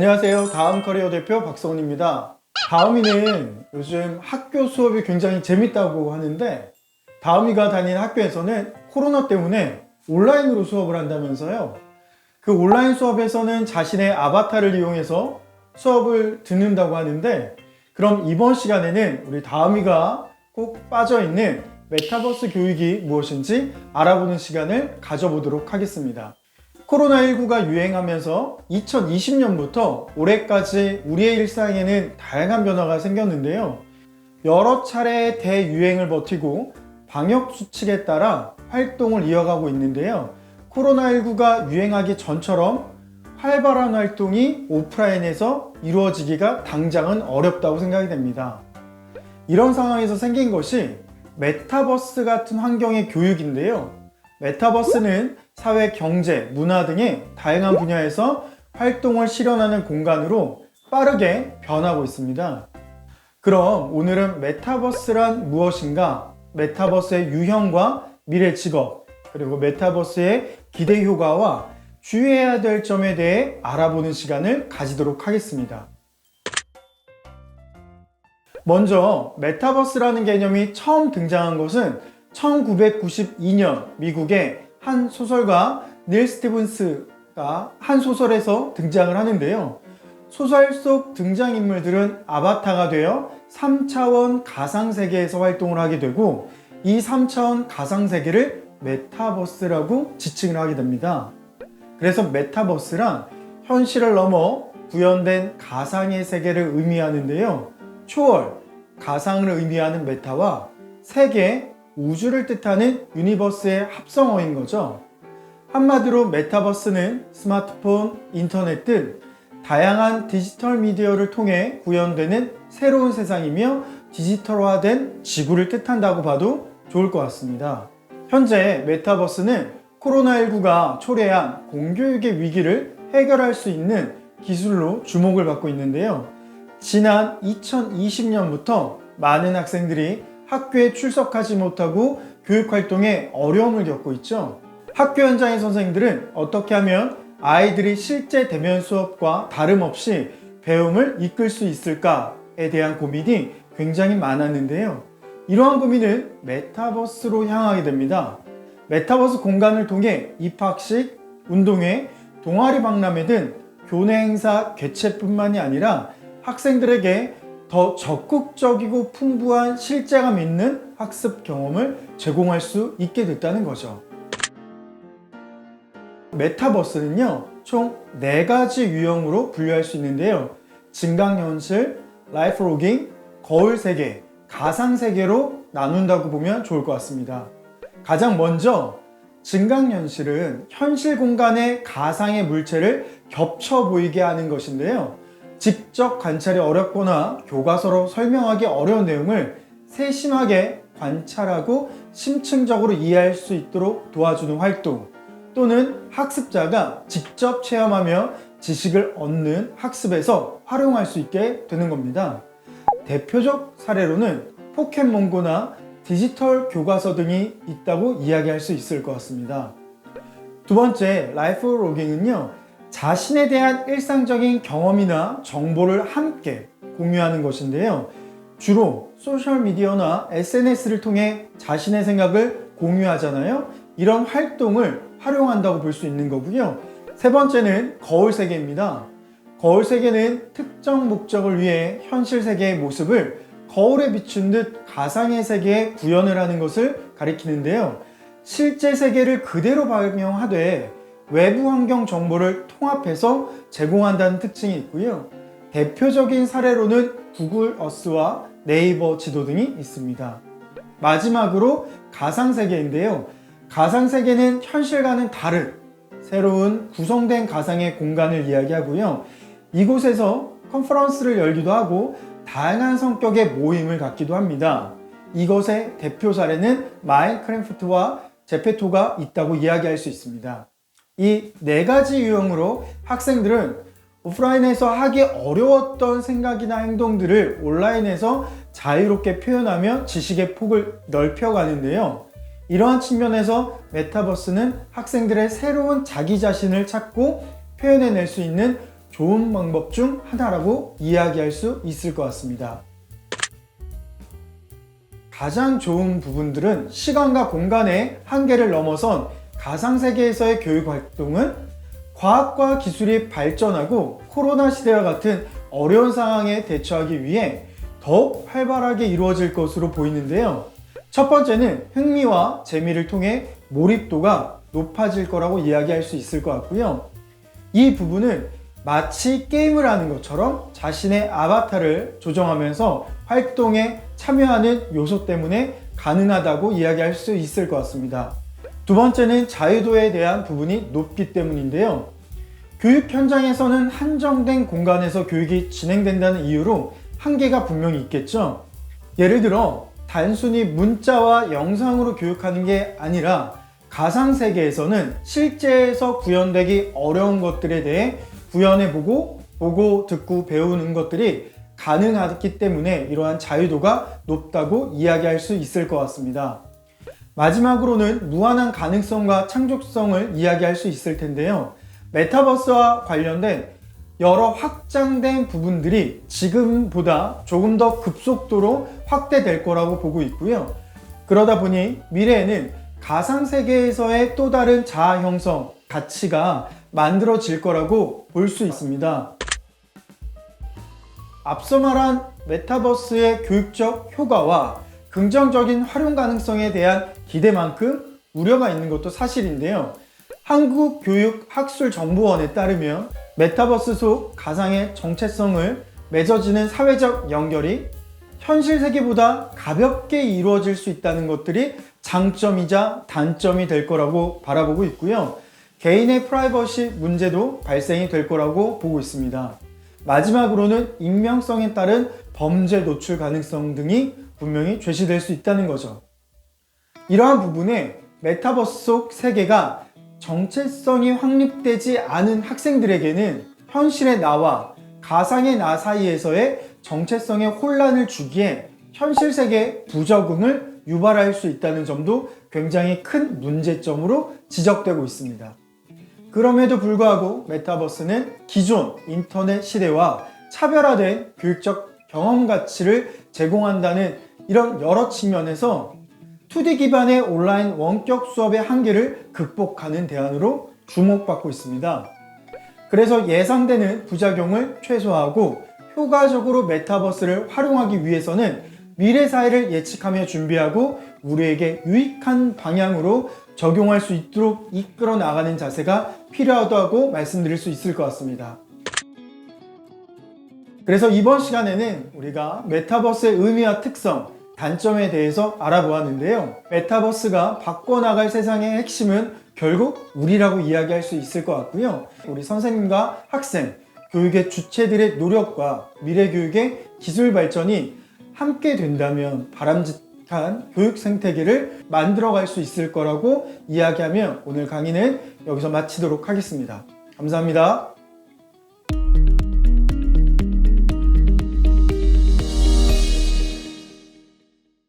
안녕하세요. 다음 커리어 대표 박성훈입니다. 다음이는 요즘 학교 수업이 굉장히 재밌다고 하는데, 다음이가 다니는 학교에서는 코로나 때문에 온라인으로 수업을 한다면서요. 그 온라인 수업에서는 자신의 아바타를 이용해서 수업을 듣는다고 하는데, 그럼 이번 시간에는 우리 다음이가 꼭 빠져있는 메타버스 교육이 무엇인지 알아보는 시간을 가져보도록 하겠습니다. 코로나19가 유행하면서 2020년부터 올해까지 우리의 일상에는 다양한 변화가 생겼는데요. 여러 차례의 대유행을 버티고 방역 수칙에 따라 활동을 이어가고 있는데요. 코로나19가 유행하기 전처럼 활발한 활동이 오프라인에서 이루어지기가 당장은 어렵다고 생각이 됩니다. 이런 상황에서 생긴 것이 메타버스 같은 환경의 교육인데요. 메타버스는 사회, 경제, 문화 등의 다양한 분야에서 활동을 실현하는 공간으로 빠르게 변하고 있습니다. 그럼 오늘은 메타버스란 무엇인가, 메타버스의 유형과 미래 직업, 그리고 메타버스의 기대 효과와 주의해야 될 점에 대해 알아보는 시간을 가지도록 하겠습니다. 먼저 메타버스라는 개념이 처음 등장한 것은 1992년 미국의 한 소설가 닐 스티븐스가 한 소설에서 등장을 하는데요. 소설 속 등장인물들은 아바타가 되어 3차원 가상세계에서 활동을 하게 되고, 이 3차원 가상세계를 메타버스라고 지칭을 하게 됩니다. 그래서 메타버스란 현실을 넘어 구현된 가상의 세계를 의미하는데요. 초월, 가상을 의미하는 메타와 세계, 우주를 뜻하는 유니버스의 합성어인 거죠. 한마디로 메타버스는 스마트폰, 인터넷 등 다양한 디지털 미디어를 통해 구현되는 새로운 세상이며 디지털화된 지구를 뜻한다고 봐도 좋을 것 같습니다. 현재 메타버스는 코로나19가 초래한 공교육의 위기를 해결할 수 있는 기술로 주목을 받고 있는데요. 지난 2020년부터 많은 학생들이 학교에 출석하지 못하고 교육활동에 어려움을 겪고 있죠. 학교 현장의 선생님들은 어떻게 하면 아이들이 실제 대면 수업과 다름없이 배움을 이끌 수 있을까에 대한 고민이 굉장히 많았는데요. 이러한 고민은 메타버스로 향하게 됩니다. 메타버스 공간을 통해 입학식, 운동회, 동아리 박람회 등 교내 행사 개최뿐만이 아니라 학생들에게 더 적극적이고 풍부한 실제감 있는 학습 경험을 제공할 수 있게 됐다는 거죠. 메타버스는요, 총 4가지 유형으로 분류할 수 있는데요. 증강현실, 라이프로깅, 거울세계, 가상세계로 나눈다고 보면 좋을 것 같습니다. 가장 먼저 증강현실은 현실 공간에 가상의 물체를 겹쳐 보이게 하는 것인데요. 직접 관찰이 어렵거나 교과서로 설명하기 어려운 내용을 세심하게 관찰하고 심층적으로 이해할 수 있도록 도와주는 활동, 또는 학습자가 직접 체험하며 지식을 얻는 학습에서 활용할 수 있게 되는 겁니다. 대표적 사례로는 포켓몬고나 디지털 교과서 등이 있다고 이야기할 수 있을 것 같습니다. 두 번째, 라이프로깅은요, 자신에 대한 일상적인 경험이나 정보를 함께 공유하는 것인데요. 주로 소셜미디어나 SNS를 통해 자신의 생각을 공유하잖아요. 이런 활동을 활용한다고 볼 수 있는 거고요. 세 번째는 거울세계입니다. 거울세계는 특정 목적을 위해 현실 세계의 모습을 거울에 비춘 듯 가상의 세계에 구현을 하는 것을 가리키는데요. 실제 세계를 그대로 반영하되 외부 환경 정보를 통합해서 제공한다는 특징이 있고요. 대표적인 사례로는 구글 어스와 네이버 지도 등이 있습니다. 마지막으로 가상세계인데요. 가상세계는 현실과는 다른 새로운 구성된 가상의 공간을 이야기하고요. 이곳에서 컨퍼런스를 열기도 하고 다양한 성격의 모임을 갖기도 합니다. 이것의 대표 사례는 마인크래프트와 제페토가 있다고 이야기할 수 있습니다. 이 4가지 유형으로 학생들은 오프라인에서 하기 어려웠던 생각이나 행동들을 온라인에서 자유롭게 표현하며 지식의 폭을 넓혀가는데요. 이러한 측면에서 메타버스는 학생들의 새로운 자기 자신을 찾고 표현해낼 수 있는 좋은 방법 중 하나라고 이야기할 수 있을 것 같습니다. 가장 좋은 부분들은 시간과 공간의 한계를 넘어선 가상세계에서의 교육 활동은 과학과 기술이 발전하고 코로나 시대와 같은 어려운 상황에 대처하기 위해 더욱 활발하게 이루어질 것으로 보이는데요. 첫 번째는 흥미와 재미를 통해 몰입도가 높아질 거라고 이야기할 수 있을 것 같고요. 이 부분은 마치 게임을 하는 것처럼 자신의 아바타를 조정하면서 활동에 참여하는 요소 때문에 가능하다고 이야기할 수 있을 것 같습니다. 두 번째는 자유도에 대한 부분이 높기 때문인데요. 교육 현장에서는 한정된 공간에서 교육이 진행된다는 이유로 한계가 분명히 있겠죠. 예를 들어 단순히 문자와 영상으로 교육하는 게 아니라 가상세계에서는 실제에서 구현되기 어려운 것들에 대해 구현해보고 보고 듣고 배우는 것들이 가능하기 때문에 이러한 자유도가 높다고 이야기할 수 있을 것 같습니다. 마지막으로는 무한한 가능성과 창조성을 이야기할 수 있을 텐데요. 메타버스와 관련된 여러 확장된 부분들이 지금보다 조금 더 급속도로 확대될 거라고 보고 있고요. 그러다 보니 미래에는 가상세계에서의 또 다른 자아 형성, 가치가 만들어질 거라고 볼 수 있습니다. 앞서 말한 메타버스의 교육적 효과와 긍정적인 활용 가능성에 대한 기대만큼 우려가 있는 것도 사실인데요. 한국교육학술정보원에 따르면 메타버스 속 가상의 정체성을 맺어지는 사회적 연결이 현실 세계보다 가볍게 이루어질 수 있다는 것들이 장점이자 단점이 될 거라고 바라보고 있고요. 개인의 프라이버시 문제도 발생이 될 거라고 보고 있습니다. 마지막으로는 익명성에 따른 범죄 노출 가능성 등이 분명히 제시될 수 있다는 거죠. 이러한 부분에 메타버스 속 세계가 정체성이 확립되지 않은 학생들에게는 현실의 나와 가상의 나 사이에서의 정체성의 혼란을 주기에 현실 세계 부적응을 유발할 수 있다는 점도 굉장히 큰 문제점으로 지적되고 있습니다. 그럼에도 불구하고 메타버스는 기존 인터넷 시대와 차별화된 교육적 경험 가치를 제공한다는 이런 여러 측면에서 2D 기반의 온라인 원격 수업의 한계를 극복하는 대안으로 주목받고 있습니다. 그래서 예상되는 부작용을 최소화하고 효과적으로 메타버스를 활용하기 위해서는 미래 사회를 예측하며 준비하고 우리에게 유익한 방향으로 적용할 수 있도록 이끌어 나가는 자세가 필요하다고 말씀드릴 수 있을 것 같습니다. 그래서 이번 시간에는 우리가 메타버스의 의미와 특성, 단점에 대해서 알아보았는데요. 메타버스가 바꿔나갈 세상의 핵심은 결국 우리라고 이야기할 수 있을 것 같고요. 우리 선생님과 학생, 교육의 주체들의 노력과 미래 교육의 기술 발전이 함께 된다면 바람직한 교육 생태계를 만들어갈 수 있을 거라고 이야기하며 오늘 강의는 여기서 마치도록 하겠습니다. 감사합니다.